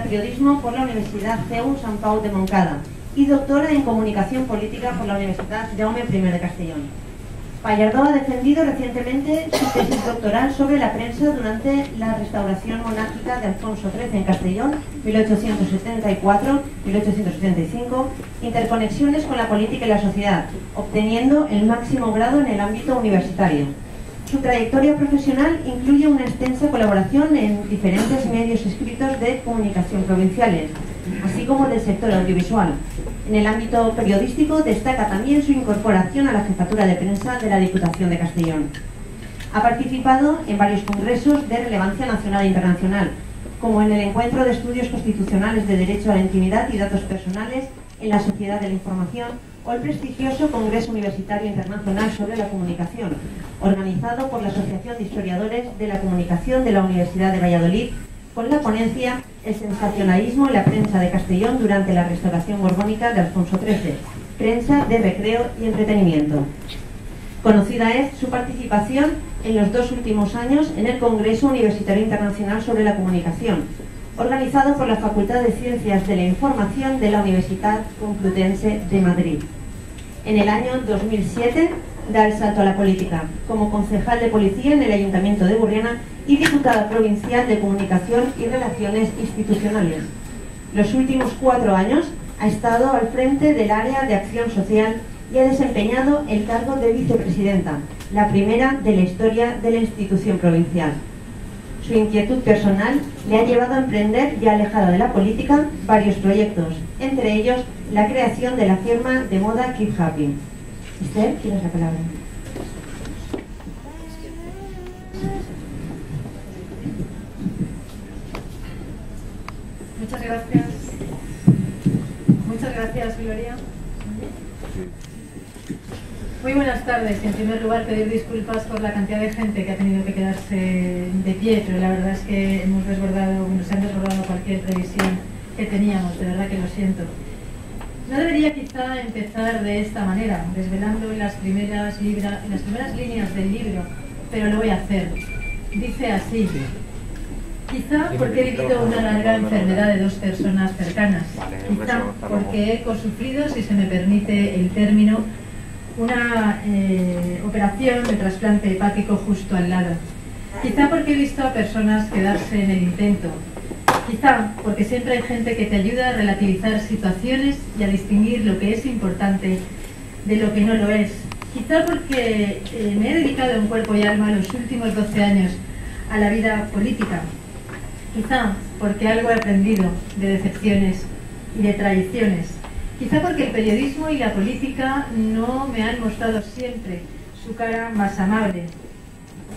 Periodismo por la Universidad CEU Sant Pau de Montcada y doctora en Comunicación Política por la Universidad Jaume I de Castellón. Pallardó ha defendido recientemente su tesis doctoral sobre la prensa durante la restauración monárquica de Alfonso XIII en Castellón, 1874-1875, interconexiones con la política y la sociedad, obteniendo el máximo grado en el ámbito universitario. Su trayectoria profesional incluye una extensa colaboración en diferentes medios escritos de comunicación provinciales, así como del sector audiovisual. En el ámbito periodístico destaca también su incorporación a la jefatura de prensa de la Diputación de Castellón. Ha participado en varios congresos de relevancia nacional e internacional, como en el Encuentro de Estudios Constitucionales de Derecho a la Intimidad y Datos Personales en la Sociedad de la Información, o el prestigioso Congreso Universitario Internacional sobre la Comunicación, organizado por la Asociación de Historiadores de la Comunicación de la Universidad de Valladolid, con la ponencia El sensacionalismo en la prensa de Castellón durante la restauración borbónica de Alfonso XIII, prensa de recreo y entretenimiento. Conocida es su participación en los 2 últimos años en el Congreso Universitario Internacional sobre la Comunicación, organizado por la Facultad de Ciencias de la Información de la Universidad Complutense de Madrid. En el año 2007 da el salto a la política, como concejal de policía en el Ayuntamiento de Burriana y diputada provincial de Comunicación y Relaciones Institucionales. Los últimos 4 años ha estado al frente del área de acción social y ha desempeñado el cargo de vicepresidenta, la primera de la historia de la institución provincial. Su inquietud personal le ha llevado a emprender, ya alejada de la política, varios proyectos, entre ellos la creación de la firma de moda Keep Happy. Esther, tienes la palabra. Muchas gracias. Muchas gracias, Gloria. Muy buenas tardes. En primer lugar, pedir disculpas por la cantidad de gente que ha tenido que quedarse de pie, pero la verdad es que nos han desbordado cualquier previsión que teníamos, de verdad que lo siento. No debería quizá empezar de esta manera, desvelando las primeras líneas del libro, pero lo voy a hacer. Dice así: quizá porque he vivido una larga enfermedad de 2 personas cercanas, quizá porque he consufrido, si se me permite el término, una operación de trasplante hepático justo al lado. Quizá porque he visto a personas quedarse en el intento. Quizá porque siempre hay gente que te ayuda a relativizar situaciones y a distinguir lo que es importante de lo que no lo es. Quizá porque me he dedicado en cuerpo y alma los últimos 12 años a la vida política. Quizá porque algo he aprendido de decepciones y de traiciones. Quizá porque el periodismo y la política no me han mostrado siempre su cara más amable.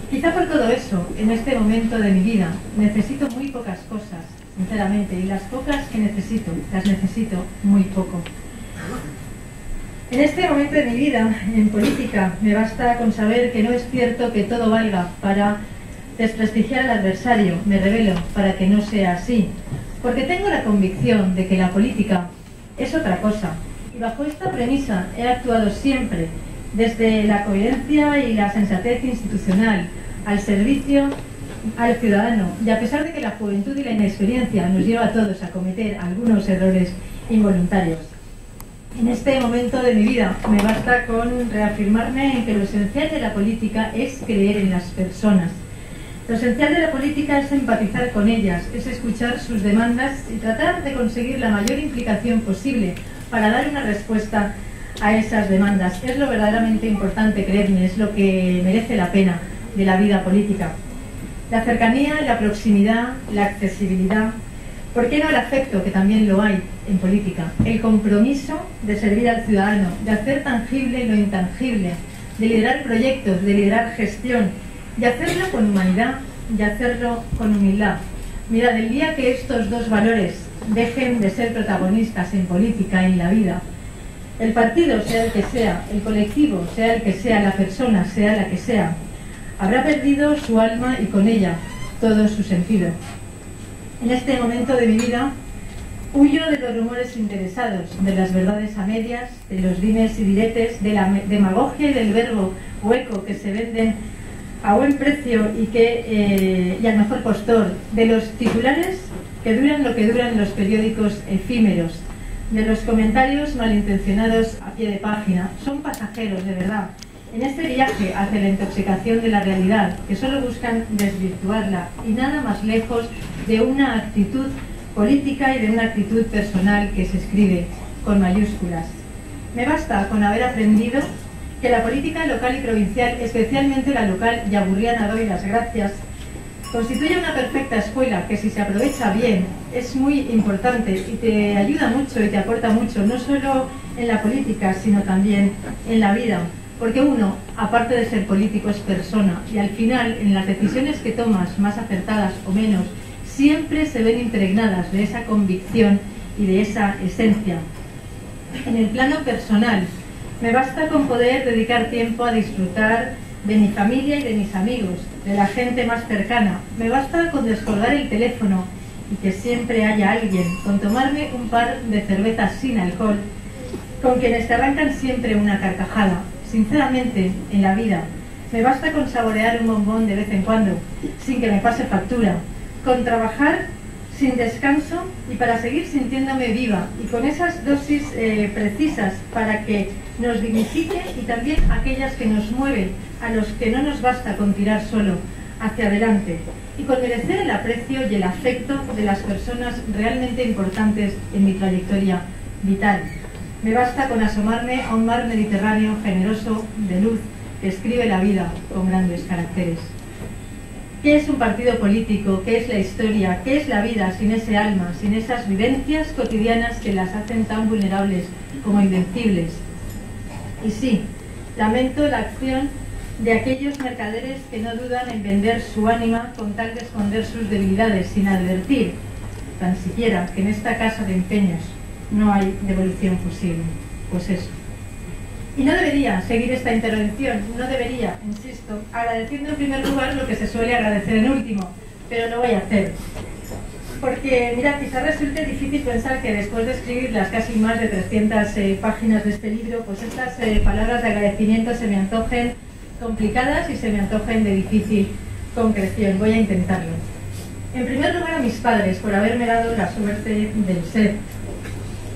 Quizá por todo eso, en este momento de mi vida, necesito muy pocas cosas, sinceramente, y las pocas que necesito, las necesito muy poco. En este momento de mi vida, en política, me basta con saber que no es cierto que todo valga para desprestigiar al adversario. Me revelo para que no sea así, porque tengo la convicción de que la política es otra cosa, y bajo esta premisa he actuado siempre desde la coherencia y la sensatez institucional, al servicio al ciudadano, y a pesar de que la juventud y la inexperiencia nos lleva a todos a cometer algunos errores involuntarios. En este momento de mi vida me basta con reafirmarme en que lo esencial de la política es creer en las personas. Lo esencial de la política es empatizar con ellas, es escuchar sus demandas y tratar de conseguir la mayor implicación posible para dar una respuesta a esas demandas. Es lo verdaderamente importante, creedme, es lo que merece la pena de la vida política. La cercanía, la proximidad, la accesibilidad, ¿por qué no el afecto, que también lo hay en política? El compromiso de servir al ciudadano, de hacer tangible lo intangible, de liderar proyectos, de liderar gestión, y hacerlo con humanidad y hacerlo con humildad. Mirad, el día que estos 2 valores dejen de ser protagonistas en política, en la vida, el partido, sea el que sea, el colectivo, sea el que sea, la persona, sea la que sea, habrá perdido su alma y con ella todo su sentido. En este momento de mi vida huyo de los rumores interesados, de las verdades a medias, de los dimes y diretes, de la demagogia y del verbo hueco que se venden a buen precio y al mejor postor, de los titulares que duran lo que duran los periódicos efímeros, de los comentarios malintencionados a pie de página. Son pasajeros, de verdad, en este viaje hacia la intoxicación de la realidad, que solo buscan desvirtuarla y nada más lejos de una actitud política y de una actitud personal que se escribe con mayúsculas. Me basta con haber aprendido que la política local y provincial, especialmente la local, y a Burriana doy las gracias, constituye una perfecta escuela que, si se aprovecha bien, es muy importante y te ayuda mucho y te aporta mucho, no solo en la política, sino también en la vida. Porque uno, aparte de ser político, es persona, y al final, en las decisiones que tomas, más acertadas o menos, siempre se ven impregnadas de esa convicción y de esa esencia. En el plano personal, me basta con poder dedicar tiempo a disfrutar de mi familia y de mis amigos, de la gente más cercana. Me basta con descolgar el teléfono y que siempre haya alguien, con tomarme un par de cervezas sin alcohol, con quienes te arrancan siempre una carcajada. Sinceramente, en la vida, me basta con saborear un bombón de vez en cuando, sin que me pase factura, con trabajar sin descanso y para seguir sintiéndome viva, y con esas dosis precisas para que nos dignifique, y también aquellas que nos mueven, a los que no nos basta con tirar solo hacia adelante, y con merecer el aprecio y el afecto de las personas realmente importantes en mi trayectoria vital. Me basta con asomarme a un mar Mediterráneo generoso de luz que escribe la vida con grandes caracteres. ¿Qué es un partido político? ¿Qué es la historia? ¿Qué es la vida sin ese alma, sin esas vivencias cotidianas que las hacen tan vulnerables como invencibles? Y sí, lamento la acción de aquellos mercaderes que no dudan en vender su ánima con tal de esconder sus debilidades, sin advertir, tan siquiera, que en esta casa de empeños no hay devolución posible. Pues eso. Y no debería seguir esta intervención, no debería, insisto, agradeciendo en primer lugar lo que se suele agradecer en último, pero lo voy a hacer. Porque, mira, quizás resulte difícil pensar que después de escribir las casi más de 300 páginas de este libro, pues estas palabras de agradecimiento se me antojen complicadas y se me antojen de difícil concreción. Voy a intentarlo. En primer lugar, a mis padres por haberme dado la suerte del ser.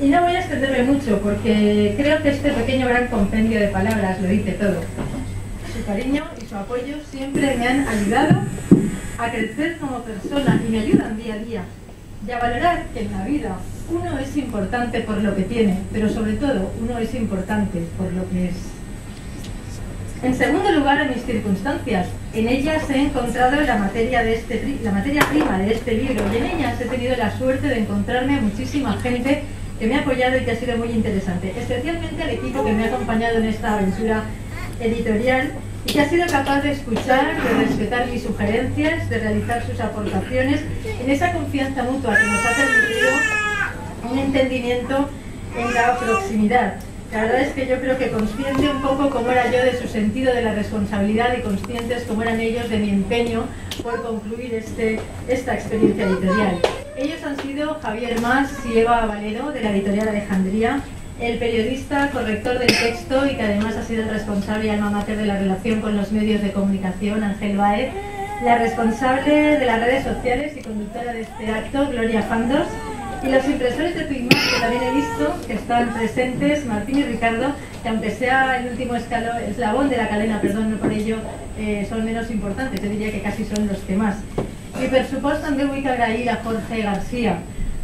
Y no voy a extenderme mucho porque creo que este pequeño gran compendio de palabras lo dice todo. Su cariño y su apoyo siempre me han ayudado a crecer como persona y me ayudan día a día. Y a valorar que en la vida uno es importante por lo que tiene, pero sobre todo uno es importante por lo que es. En segundo lugar, a mis circunstancias. En ellas he encontrado la materia prima de este libro, y en ellas he tenido la suerte de encontrarme a muchísima gente que me ha apoyado y que ha sido muy interesante, especialmente al equipo que me ha acompañado en esta aventura editorial y que ha sido capaz de escuchar, de respetar mis sugerencias, de realizar sus aportaciones en esa confianza mutua que nos ha permitido un entendimiento en la proximidad. La verdad es que yo creo que consciente un poco como era yo de su sentido de la responsabilidad y conscientes como eran ellos de mi empeño por concluir esta experiencia editorial. Ellos han sido Javier Mas y Eva Valero, de la editorial Alejandría, el periodista, corrector del texto y que además ha sido el responsable y alma mater de la relación con los medios de comunicación, Ángel Baez, la responsable de las redes sociales y conductora de este acto, Gloria Fandos, y los impresores de tu imagen que también he visto, que están presentes, Martín y Ricardo, que aunque sea el último eslabón de la cadena, perdón, no por ello son menos importantes, yo diría que casi son los que más. I per supost també vull agrair a Jorge García,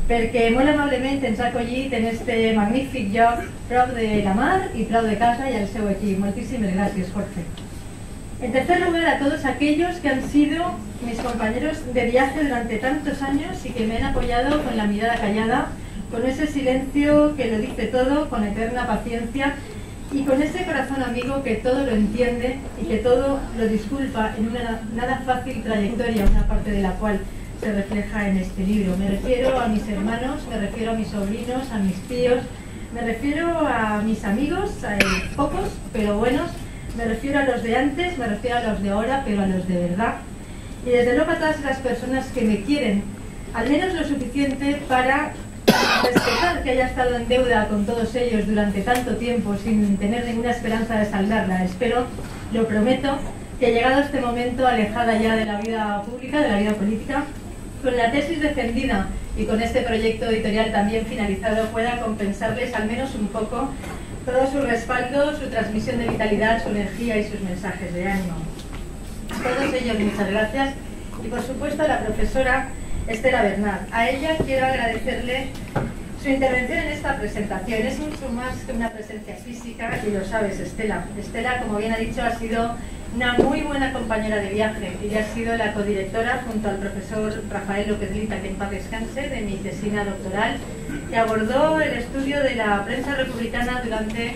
perquè molt amablement ens ha acollit en este magnífic lloc prop de la mar i prop de casa i al seu equip. Moltíssimes gràcies, Jorge. En tercer lugar, a todos aquellos que han sido mis compañeros de viaje durante tantos años y que me han apoyado con la mirada callada, con ese silencio que lo dice todo, con eterna paciencia y con ese corazón amigo que todo lo entiende y que todo lo disculpa en una nada fácil trayectoria, una parte de la cual se refleja en este libro. Me refiero a mis hermanos, me refiero a mis sobrinos, a mis tíos, me refiero a mis amigos, pocos pero buenos, me refiero a los de antes, me refiero a los de ahora, pero a los de verdad. Y desde luego a todas las personas que me quieren, al menos lo suficiente para respetar que haya estado en deuda con todos ellos durante tanto tiempo sin tener ninguna esperanza de saldarla. Espero, lo prometo, que llegado este momento, alejada ya de la vida pública, de la vida política, con la tesis defendida y con este proyecto editorial también finalizado pueda compensarles al menos un poco todo su respaldo, su transmisión de vitalidad, su energía y sus mensajes de ánimo. A todos ellos muchas gracias y por supuesto a la profesora Estela Bernat. A ella quiero agradecerle su intervención en esta presentación. Es mucho más que una presencia física y lo sabes, Estela. Estela, como bien ha dicho, ha sido una muy buena compañera de viaje. Ella ha sido la codirectora junto al profesor Rafael López Lita, que en paz descanse, de mi tesina doctoral, que abordó el estudio de la prensa republicana durante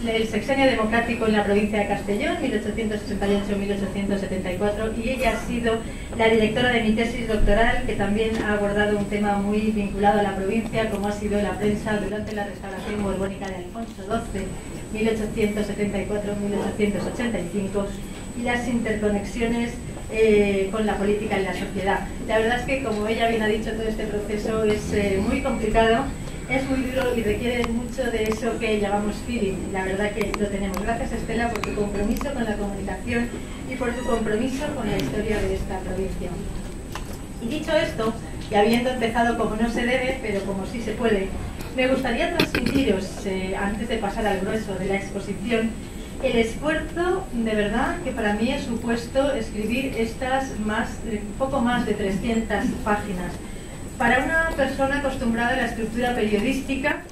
el sexenio democrático en la provincia de Castellón, 1868-1874, y ella ha sido la directora de mi tesis doctoral, que también ha abordado un tema muy vinculado a la provincia, como ha sido la prensa durante la restauración borbónica de Alfonso XII, 1874-1885, y las interconexiones con la política y la sociedad. La verdad es que, como ella bien ha dicho, todo este proceso es muy complicado, es muy duro y requiere mucho de eso que llamamos feeling. La verdad que lo tenemos. Gracias, Estela, por tu compromiso con la comunicación y por tu compromiso con la historia de esta provincia. Y dicho esto, y habiendo empezado como no se debe, pero como sí se puede, me gustaría transmitiros, antes de pasar al grueso de la exposición, el esfuerzo de verdad que para mí ha supuesto escribir estas poco más de 300 páginas. Para una persona acostumbrada a la estructura periodística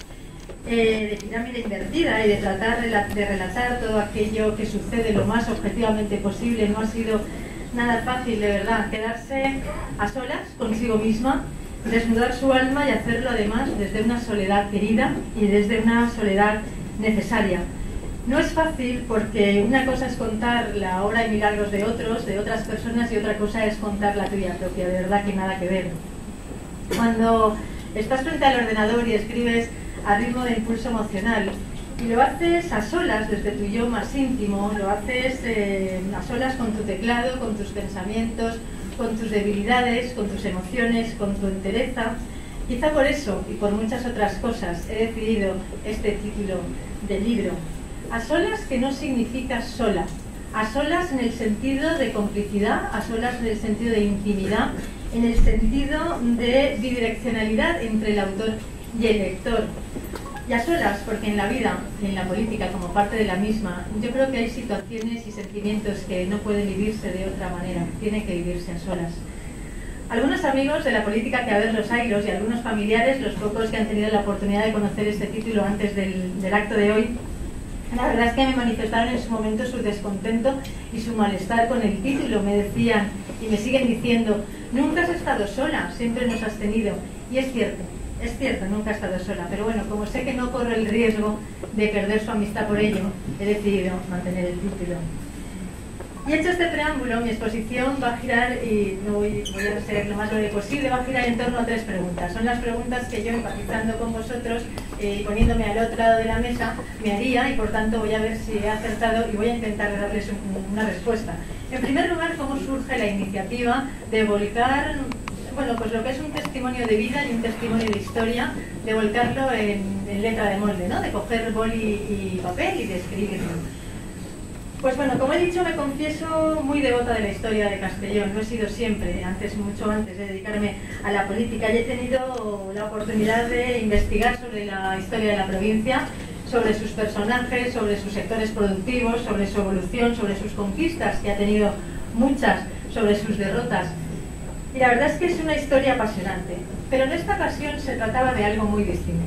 de pirámide invertida y de tratar de relatar todo aquello que sucede lo más objetivamente posible, no ha sido nada fácil, de verdad. Quedarse a solas consigo misma, desnudar su alma y hacerlo además desde una soledad querida y desde una soledad necesaria. No es fácil porque una cosa es contar la obra y milagros de otros, de otras personas, y otra cosa es contar la tuya propia, de verdad que nada que ver. Cuando estás frente al ordenador y escribes a ritmo de impulso emocional y lo haces a solas desde tu yo más íntimo, lo haces a solas con tu teclado, con tus pensamientos, con tus debilidades, con tus emociones, con tu entereza, quizá por eso y por muchas otras cosas he decidido este título del libro. A solas, que no significa sola, a solas en el sentido de complicidad, a solas en el sentido de intimidad, en el sentido de bidireccionalidad entre el autor y el lector. Y a solas, porque en la vida, en la política, como parte de la misma, yo creo que hay situaciones y sentimientos que no pueden vivirse de otra manera, tienen que vivirse a solas. Algunos amigos de la política que a ver los airos y algunos familiares, los pocos que han tenido la oportunidad de conocer este título antes del acto de hoy, la verdad es que me manifestaron en su momento su descontento y su malestar con el título. Me decían y me siguen diciendo: nunca has estado sola, siempre nos has tenido. Y es cierto, nunca he estado sola, pero bueno, como sé que no corro el riesgo de perder su amistad por ello, he decidido mantener el título. Y hecho este preámbulo, mi exposición va a girar, y no voy a ser lo más breve posible, va a girar en torno a 3 preguntas. Son las preguntas que yo, empatizando con vosotros y poniéndome al otro lado de la mesa, me haría, y por tanto voy a ver si he acertado y voy a intentar darles una respuesta. En primer lugar, ¿cómo surge la iniciativa de volcar, bueno, pues lo que es un testimonio de vida y un testimonio de historia, de volcarlo en letra de molde, ¿no? De coger boli y papel y de escribirlo? Pues bueno, como he dicho, me confieso muy devota de la historia de Castellón. Lo he sido siempre, mucho antes de dedicarme a la política, y he tenido la oportunidad de investigar sobre la historia de la provincia, sobre sus personajes, sobre sus sectores productivos, sobre su evolución, sobre sus conquistas, que ha tenido muchas, sobre sus derrotas. Y la verdad es que es una historia apasionante. Pero en esta ocasión se trataba de algo muy distinto.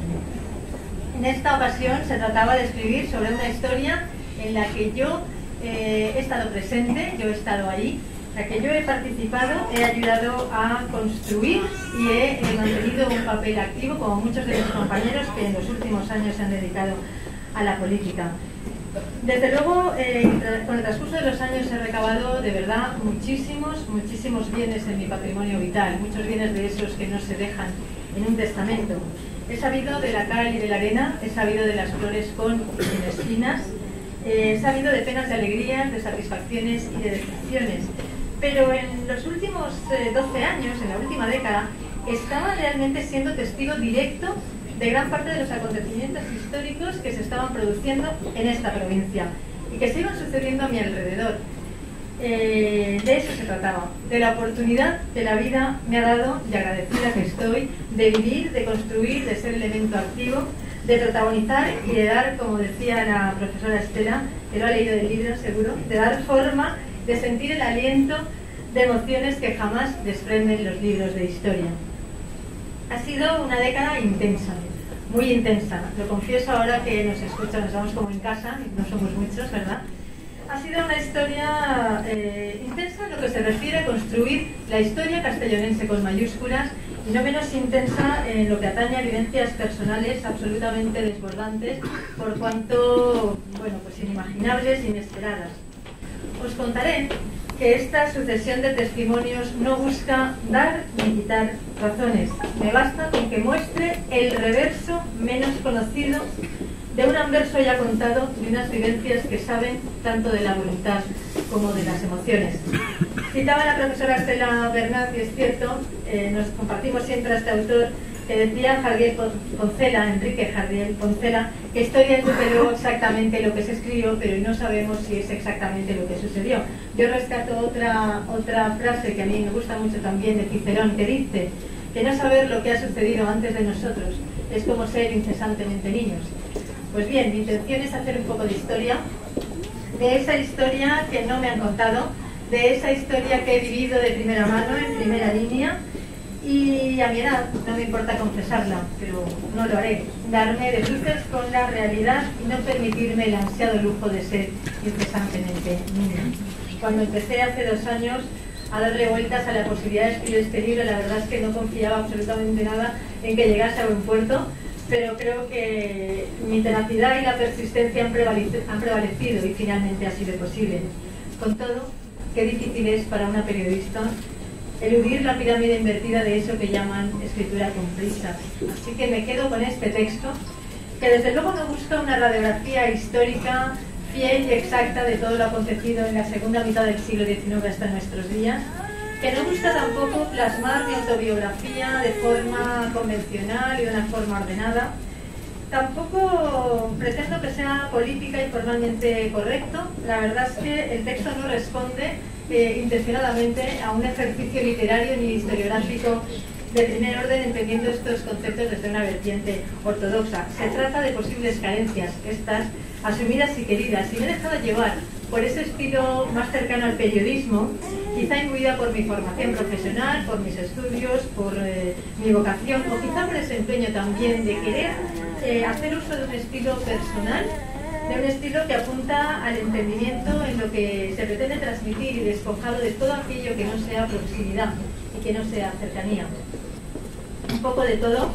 En esta ocasión se trataba de escribir sobre una historia en la que yo he estado presente, yo he estado ahí, en la que yo he participado, he ayudado a construir y he mantenido un papel activo, como muchos de mis compañeros que en los últimos años se han dedicado a la política. Desde luego, con el transcurso de los años he recabado de verdad muchísimos bienes en mi patrimonio vital, muchos bienes de esos que no se dejan en un testamento. He sabido de la cal y de la arena, he sabido de las flores con y sin espinas, he sabido de penas, de alegrías, de satisfacciones y de decepciones. Pero en los últimos 12 años, en la última década, estaba realmente siendo testigo directo de gran parte de los acontecimientos históricos que se estaban produciendo en esta provincia y que se iban sucediendo a mi alrededor. De eso se trataba, de la oportunidad que la vida me ha dado, y agradecida que estoy, de vivir, de construir, de ser elemento activo, de protagonizar y de dar, como decía la profesora Estela, que lo ha leído del libro seguro, de dar forma, de sentir el aliento de emociones que jamás desprenden los libros de historia. Ha sido una década intensa, muy intensa, lo confieso ahora que nos escuchan, nos vamos como en casa, no somos muchos, ¿verdad? Ha sido una historia intensa en lo que se refiere a construir la historia castellonense con mayúsculas y no menos intensa en lo que atañe a vivencias personales absolutamente desbordantes, por cuanto, bueno, pues inimaginables, inesperadas. Os contaré que esta sucesión de testimonios no busca dar ni quitar razones. Me basta con que muestre el reverso menos conocido de un anverso ya contado de unas vivencias que saben tanto de la voluntad como de las emociones. Citaba la profesora Estela Bernat, y es cierto, nos compartimos siempre a este autor, que decía Jardiel Poncela, Enrique Jardiel Poncela, que historia es desde luego exactamente lo que se escribió, pero no sabemos si es exactamente lo que sucedió. Yo rescato otra frase que a mí me gusta mucho también de Cicerón, que dice que no saber lo que ha sucedido antes de nosotros es como ser incesantemente niños. Pues bien, mi intención es hacer un poco de historia, de esa historia que no me han contado, de esa historia que he vivido de primera mano, en primera línea, y a mi edad no me importa confesarla, pero no lo haré, darme de bruces con la realidad y no permitirme el ansiado lujo de ser incesantemente niña. Cuando empecé hace 2 años a darle vueltas a la posibilidad de escribir este libro, la verdad es que no confiaba absolutamente nada en que llegase a buen puerto, pero creo que mi tenacidad y la persistencia han prevalecido y finalmente ha sido posible. Con todo, qué difícil es para una periodista eludir la pirámide invertida de eso que llaman escritura con prisas. Así que me quedo con este texto, que desde luego no busca una radiografía histórica fiel y exacta de todo lo acontecido en la segunda mitad del siglo XIX hasta nuestros días, que no busca tampoco plasmar mi autobiografía de forma convencional y de una forma ordenada. Tampoco pretendo que sea política y formalmente correcto. La verdad es que el texto no responde intencionadamente a un ejercicio literario ni historiográfico de primer orden, entendiendo estos conceptos desde una vertiente ortodoxa. Se trata de posibles carencias, estas asumidas y queridas, y me he dejado llevar por ese estilo más cercano al periodismo, quizá imbuida por mi formación profesional, por mis estudios, por mi vocación, o quizá por ese empeño también de querer hacer uso de un estilo personal, de un estilo que apunta al entendimiento en lo que se pretende transmitir y despojado de todo aquello que no sea proximidad y que no sea cercanía. Un poco de todo,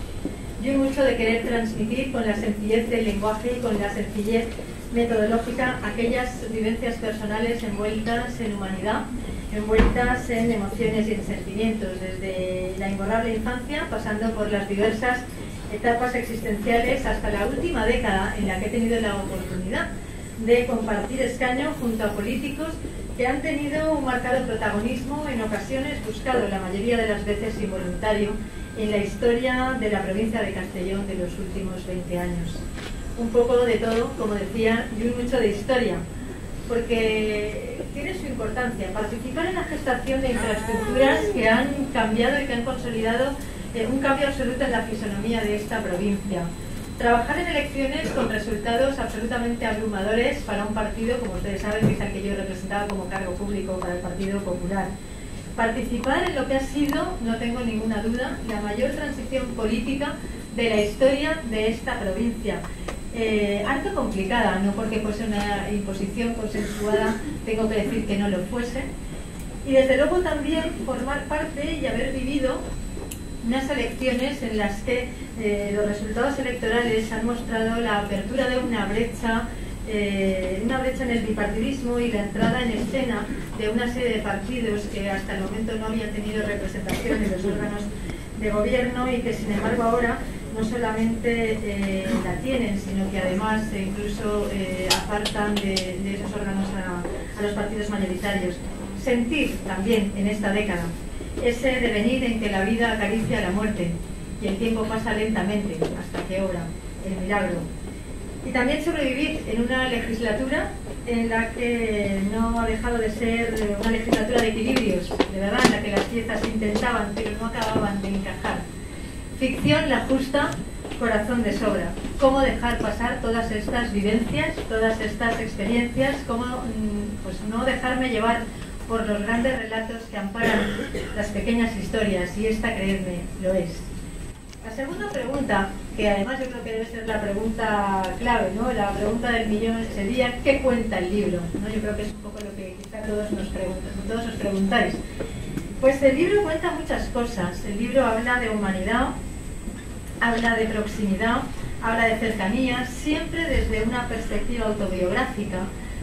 yo mucho de querer transmitir con la sencillez del lenguaje y con la sencillez metodológica aquellas vivencias personales envueltas en humanidad, envueltas en emociones y en sentimientos, desde la imborrable infancia, pasando por las diversas etapas existenciales hasta la última década en la que he tenido la oportunidad de compartir escaño junto a políticos que han tenido un marcado protagonismo, en ocasiones buscado la mayoría de las veces involuntario, en la historia de la provincia de Castellón de los últimos 20 años. Un poco de todo, como decía, y un mucho de historia, porque tiene su importancia. Participar en la gestación de infraestructuras que han cambiado y que han consolidado un cambio absoluto en la fisonomía de esta provincia. Trabajar en elecciones con resultados absolutamente abrumadores para un partido, como ustedes saben, que es el que yo representaba como cargo público para el Partido Popular. Participar en lo que ha sido, no tengo ninguna duda, la mayor transición política de la historia de esta provincia. Harto complicada, no porque fuese una imposición consensuada tengo que decir que no lo fuese, y desde luego también formar parte y haber vivido unas elecciones en las que los resultados electorales han mostrado la apertura de una brecha en el bipartidismo y la entrada en escena de una serie de partidos que hasta el momento no habían tenido representación en los órganos de gobierno y que sin embargo ahora no solamente la tienen, sino que además incluso apartan de esos órganos a los partidos mayoritarios. Sentir también en esta década ese devenir en que la vida acaricia a la muerte y el tiempo pasa lentamente hasta que obra el milagro. y también sobrevivir en una legislatura en la que no ha dejado de ser una legislatura de equilibrios, de verdad, en la que las piezas intentaban pero no acababan de encajar. Ficción la justa, corazón de sobra. Cómo dejar pasar todas estas vivencias, todas estas experiencias, cómo pues no dejarme llevar por los grandes relatos que amparan las pequeñas historias, y esta, creedme, lo es. La segunda pregunta, que además yo creo que debe ser la pregunta clave, ¿no? La pregunta del millón sería ¿qué cuenta el libro? ¿No? Yo creo que es un poco lo que quizá todos os preguntáis. Pues el libro cuenta muchas cosas. El libro habla de humanidad, habla de proximidad, habla de cercanía, siempre desde una perspectiva autobiográfica.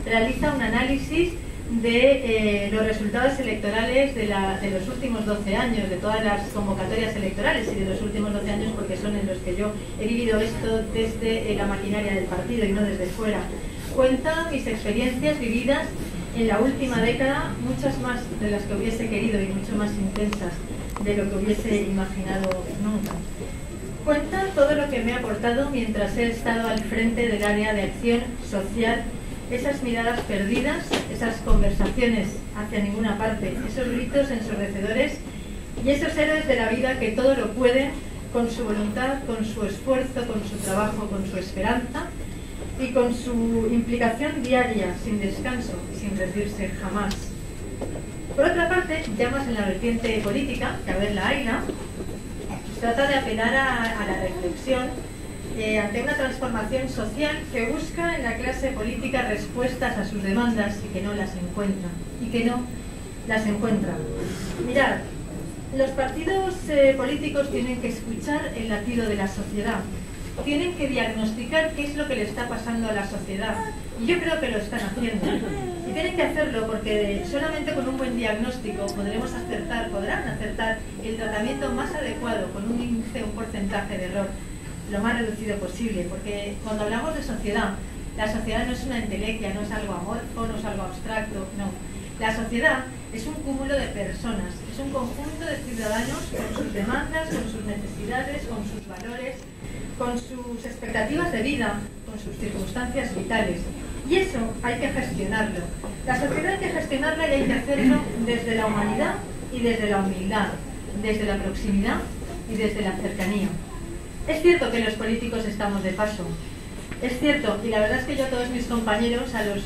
Realiza un análisis de los resultados electorales de los últimos 12 años, de todas las convocatorias electorales, y de los últimos 12 años porque son en los que yo he vivido esto desde la maquinaria del partido y no desde fuera. Cuenta mis experiencias vividas en la última década, muchas más de las que hubiese querido y mucho más intensas de lo que hubiese imaginado nunca. Cuenta todo lo que me ha aportado mientras he estado al frente del área de acción social, esas miradas perdidas, esas conversaciones hacia ninguna parte, esos gritos ensordecedores y esos héroes de la vida que todo lo pueden con su voluntad, con su esfuerzo, con su trabajo, con su esperanza y con su implicación diaria, sin descanso y sin rendirse jamás. Por otra parte, ya más en la vertiente política, que a ver la hayla, trata de apelar a la reflexión ante una transformación social que busca en la clase política respuestas a sus demandas y que no las encuentra. Mirad, los partidos políticos tienen que escuchar el latido de la sociedad, tienen que diagnosticar qué es lo que le está pasando a la sociedad, y yo creo que lo están haciendo. Y tienen que hacerlo porque solamente con un buen diagnóstico podrán acertar el tratamiento más adecuado, con un índice, un porcentaje de error lo más reducido posible, porque cuando hablamos de sociedad, la sociedad no es una entelequia, no es algo amorfo, no es algo abstracto, no. La sociedad es un cúmulo de personas, es un conjunto de ciudadanos con sus demandas, con sus necesidades, con sus valores, con sus expectativas de vida, con sus circunstancias vitales. Y eso hay que gestionarlo. La sociedad hay que gestionarla y hay que hacerlo desde la humanidad y desde la humildad, desde la proximidad y desde la cercanía. Es cierto que los políticos estamos de paso. Es cierto, y la verdad es que yo a todos mis compañeros, a los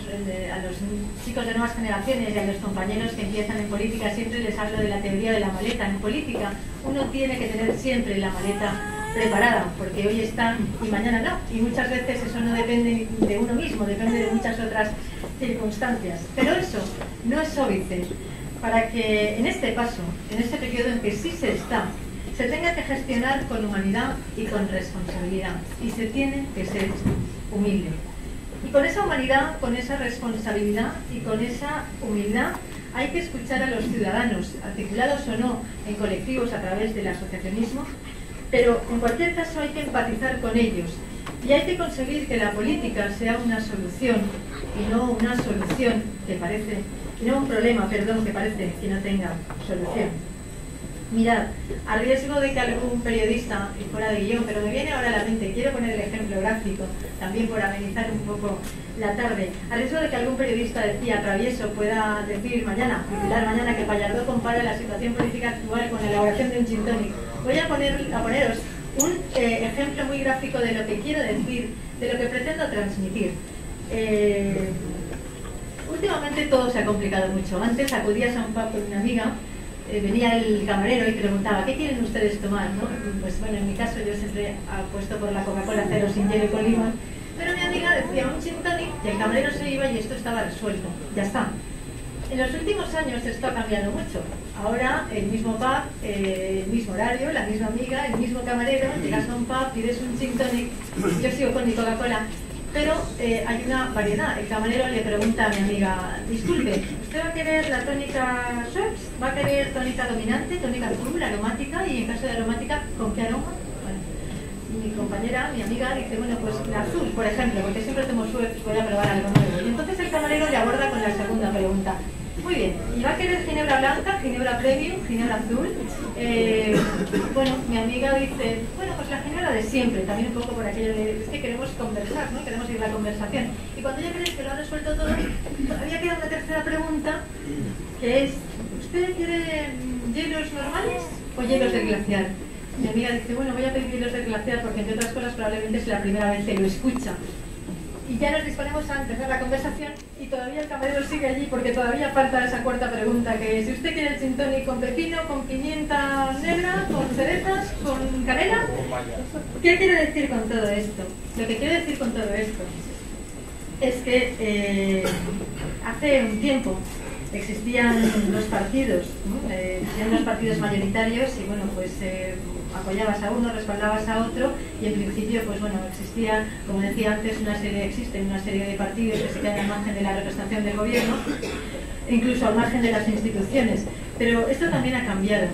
chicos de nuevas generaciones y a los compañeros que empiezan en política, siempre les hablo de la teoría de la maleta. En política uno tiene que tener siempre la maleta preparada, porque hoy están y mañana no, y muchas veces eso no depende de uno mismo, depende de muchas otras circunstancias. Pero eso no es óbice para que en este paso, en este periodo en que sí se está, se tenga que gestionar con humanidad y con responsabilidad, y se tiene que ser humilde. Y con esa humanidad, con esa responsabilidad y con esa humildad hay que escuchar a los ciudadanos, articulados o no en colectivos a través del asociacionismo, pero en cualquier caso hay que empatizar con ellos y hay que conseguir que la política sea una solución y no una solución que parece, y no un problema, perdón, que parece que no tenga solución. Mirad, a riesgo de que algún periodista, y fuera de guión, pero me viene ahora a la mente, quiero poner el ejemplo gráfico, también por amenizar un poco la tarde, a riesgo de que algún periodista decía travieso pueda decir mañana, titular mañana, que Pallardó compara la situación política actual con la elaboración de un gin tonic. Voy a poneros un ejemplo muy gráfico de lo que quiero decir, de lo que pretendo transmitir. Últimamente todo se ha complicado mucho. Antes acudías a un pub con una amiga, venía el camarero y preguntaba ¿qué quieren ustedes tomar? ¿No? Pues bueno, en mi caso yo siempre apuesto por la Coca-Cola cero sin hielo y con limón, pero mi amiga decía un gin tonic y el camarero se iba y esto estaba resuelto, ya está. En los últimos años esto ha cambiado mucho. Ahora el mismo pub, el mismo horario, la misma amiga, el mismo camarero, llegas a un pub, pides un gin tonic, yo sigo con mi Coca-Cola, pero hay una variedad. El camarero le pregunta a mi amiga, disculpe, ¿usted va a querer la tónica Schweppes? ¿Va a querer tónica dominante, tónica azul, aromática? Y en caso de aromática, ¿con qué aroma? Bueno, mi compañera, mi amiga, dice, bueno, pues la azul, por ejemplo, porque siempre tomo Schweppes, voy a probar algo nuevo. Y entonces el camarero le aborda con la segunda pregunta. Muy bien, ¿y va a querer ginebra blanca, ginebra premium, ginebra azul? Bueno, mi amiga dice, bueno, pues la ginebra de siempre, también un poco por aquello de es que queremos conversar, ¿no? Queremos ir a la conversación. Y cuando ya crees que lo han resuelto todo, todavía queda una tercera pregunta, que es, ¿usted quiere hielos normales o hielos del glaciar? Mi amiga dice, bueno, voy a pedir hielos del glaciar porque entre otras cosas probablemente es la primera vez que lo escucha. Y ya nos disponemos a empezar la conversación y todavía el camarero sigue allí porque todavía falta esa cuarta pregunta, que es si usted quiere el gin tonic con pepino, con pimienta negra, con cerezas, con canela. ¿Qué quiero decir con todo esto? Lo que quiero decir con todo esto es que hace un tiempo existían los partidos, ¿no? Existían los partidos mayoritarios y bueno, pues apoyabas a uno, respaldabas a otro y en principio pues bueno, existía, como decía antes, existen una serie de partidos que se quedan al margen de la representación del gobierno, incluso al margen de las instituciones, pero esto también ha cambiado.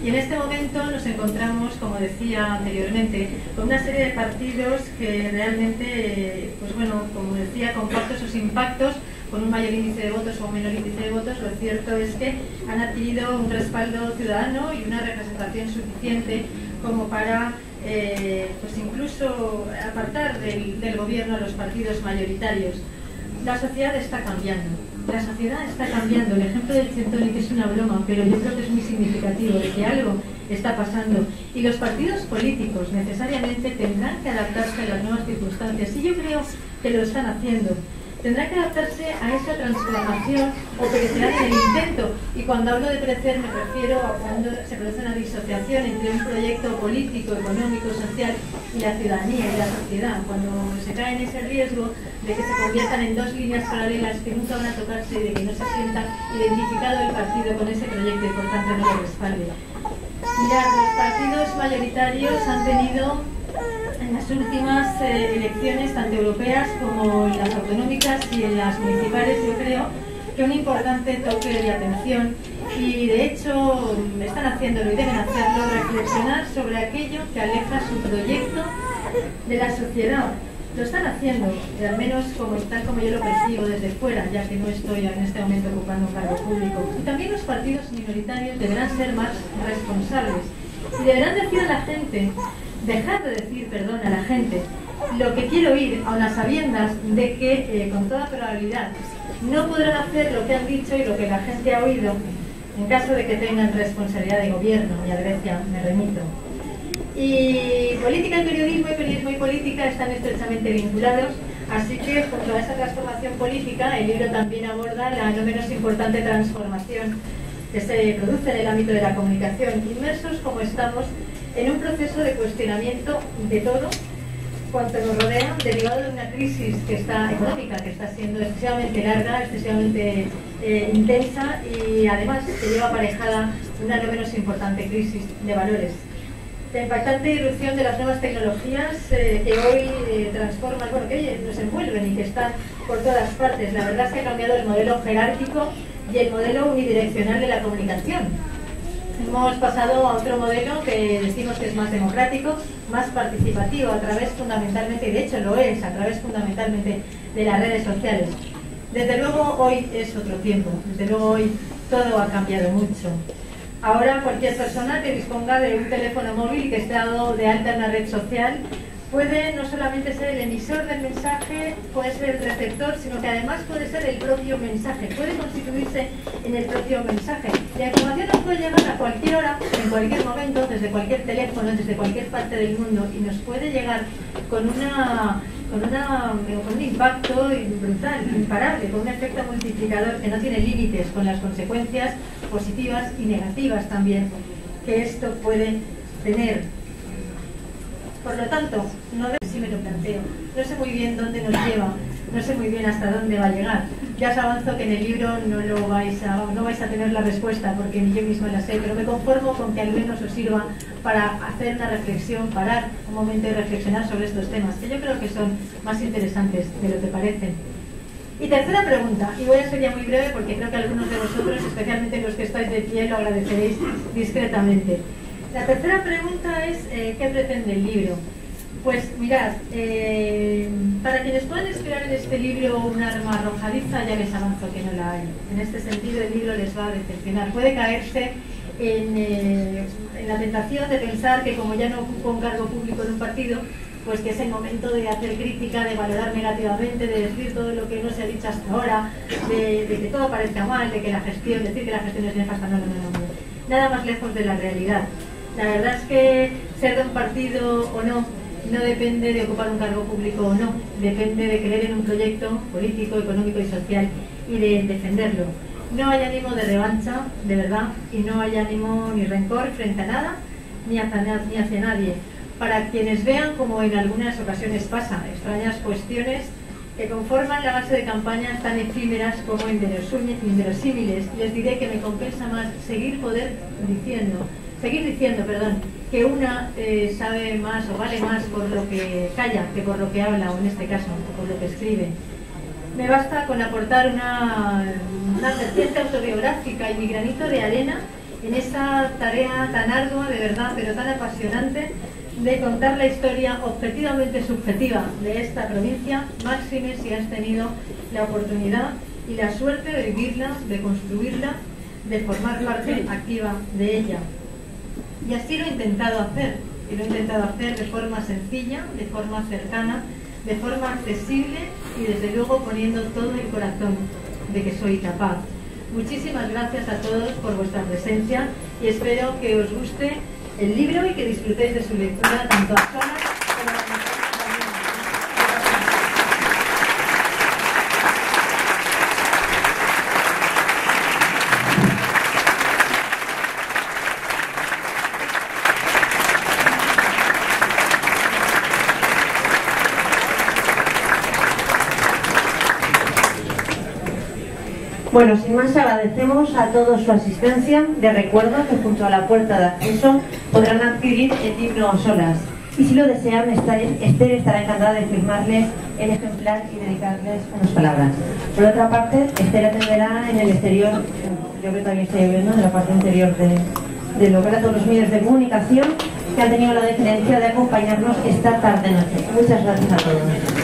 Y en este momento nos encontramos, como decía anteriormente, con una serie de partidos que realmente, pues bueno, como decía, con pactos o sin pactos, con un mayor índice de votos o un menor índice de votos, lo cierto es que han adquirido un respaldo ciudadano y una representación suficiente como para, pues incluso apartar del gobierno a los partidos mayoritarios. La sociedad está cambiando. La sociedad está cambiando. El ejemplo del gin tonic es una broma, pero yo creo que es muy significativo de que algo está pasando. Y los partidos políticos necesariamente tendrán que adaptarse a las nuevas circunstancias. Y yo creo que lo están haciendo. Tendrán que adaptarse a esa transformación o perecerán en el intento. Y cuando hablo de perecer me refiero a cuando se produce una disociación entre un proyecto político, económico, social y la ciudadanía y la sociedad. Cuando se cae en ese riesgo de que se conviertan en dos líneas paralelas que nunca van a tocarse y de que no se sienta identificado el partido con ese proyecto y por tanto no lo respalde. Mirad, los partidos mayoritarios han tenido en las últimas elecciones, tanto europeas como en las autonómicas y en las municipales, yo creo que un importante toque de atención y de hecho están haciéndolo y deben hacerlo, reflexionar sobre aquello que aleja su proyecto de la sociedad. Lo están haciendo, al menos tal como yo lo percibo desde fuera, ya que no estoy en este momento ocupando un cargo público. Y también los partidos minoritarios deberán ser más responsables y deberán decir a la gente, dejar de decir, perdón, a la gente lo que quiero oír, aun a sabiendas de que con toda probabilidad no podrán hacer lo que han dicho y lo que la gente ha oído en caso de que tengan responsabilidad de gobierno, y a Grecia me remito. Y política y periodismo y política están estrechamente vinculados, así que junto a esa transformación política el libro también aborda la no menos importante transformación que se produce en el ámbito de la comunicación, inmersos como estamos en un proceso de cuestionamiento de todo cuanto nos rodea, derivado de una crisis económica que está siendo excesivamente larga, excesivamente intensa y además que lleva aparejada una no menos importante crisis de valores. La impactante irrupción de las nuevas tecnologías que hoy transforman, bueno, que hoy nos envuelven y que están por todas partes. La verdad es que ha cambiado el modelo jerárquico y el modelo unidireccional de la comunicación. Hemos pasado a otro modelo que decimos que es más democrático, más participativo, a través fundamentalmente, y de hecho lo es, a través fundamentalmente de las redes sociales. Desde luego hoy es otro tiempo, desde luego hoy todo ha cambiado mucho. Ahora cualquier persona que disponga de un teléfono móvil y que esté dado de alta en una red social puede no solamente ser el emisor del mensaje, puede ser el receptor, sino que además puede ser el propio mensaje, puede constituirse en el propio mensaje. La información nos puede llegar a cualquier hora, en cualquier momento, desde cualquier teléfono, desde cualquier parte del mundo, y nos puede llegar con un impacto brutal, imparable, con un efecto multiplicador que no tiene límites, con las consecuencias positivas y negativas también que esto puede tener. Por lo tanto, no sé si me lo planteo, no sé muy bien dónde nos lleva, no sé muy bien hasta dónde va a llegar. Ya os avanzo que en el libro no vais a tener la respuesta porque ni yo misma la sé, pero me conformo con que al menos os sirva para hacer una reflexión, parar un momento y reflexionar sobre estos temas, que yo creo que son más interesantes de lo que parecen. Y tercera pregunta, y voy a ser ya muy breve porque creo que algunos de vosotros, especialmente los que estáis de pie, lo agradeceréis discretamente. La tercera pregunta es, ¿qué pretende el libro? Pues mirad, para quienes puedan esperar en este libro un arma arrojadiza, ya les avanzo que no la hay. En este sentido el libro les va a decepcionar. Puede caerse en la tentación de pensar que como ya no ocupo un cargo público en un partido, pues que es el momento de hacer crítica, de valorar negativamente, de decir todo lo que no se ha dicho hasta ahora, de que todo parezca mal, de que la gestión, decir que la gestión es nefasta, no. Nada más lejos de la realidad. La verdad es que ser de un partido o no depende de ocupar un cargo público o no, depende de creer en un proyecto político, económico y social y de defenderlo. No hay ánimo de revancha, de verdad, y no hay ánimo ni rencor frente a nada, ni hacia nadie. Para quienes vean, como en algunas ocasiones pasa, extrañas cuestiones que conforman la base de campañas tan efímeras como inverosímiles, les diré que me compensa más seguir diciendo, que una sabe más o vale más por lo que calla que por lo que habla, o en este caso, por lo que escribe. Me basta con aportar una vertiente autobiográfica y mi granito de arena en esa tarea tan ardua, de verdad, pero tan apasionante, de contar la historia objetivamente subjetiva de esta provincia, máxime si has tenido la oportunidad y la suerte de vivirla, de construirla, de formar parte activa de ella. Y así lo he intentado hacer, y lo he intentado hacer de forma sencilla, de forma cercana, de forma accesible y desde luego poniendo todo el corazón de que soy capaz. Muchísimas gracias a todos por vuestra presencia y espero que os guste el libro y que disfrutéis de su lectura tanto a solas como a nosotros también. Bueno, sin más agradecemos a todos su asistencia. De recuerdo que junto a la puerta de acceso podrán adquirir el libro solas. Y si lo desean, Esther estará encantada de firmarles el ejemplar y dedicarles unas palabras. Por otra parte, Esther atenderá en el exterior, yo creo que todavía estoy viendo, en la parte interior del local, a todos los medios de comunicación que han tenido la deferencia de acompañarnos esta tarde-noche. Muchas gracias a todos.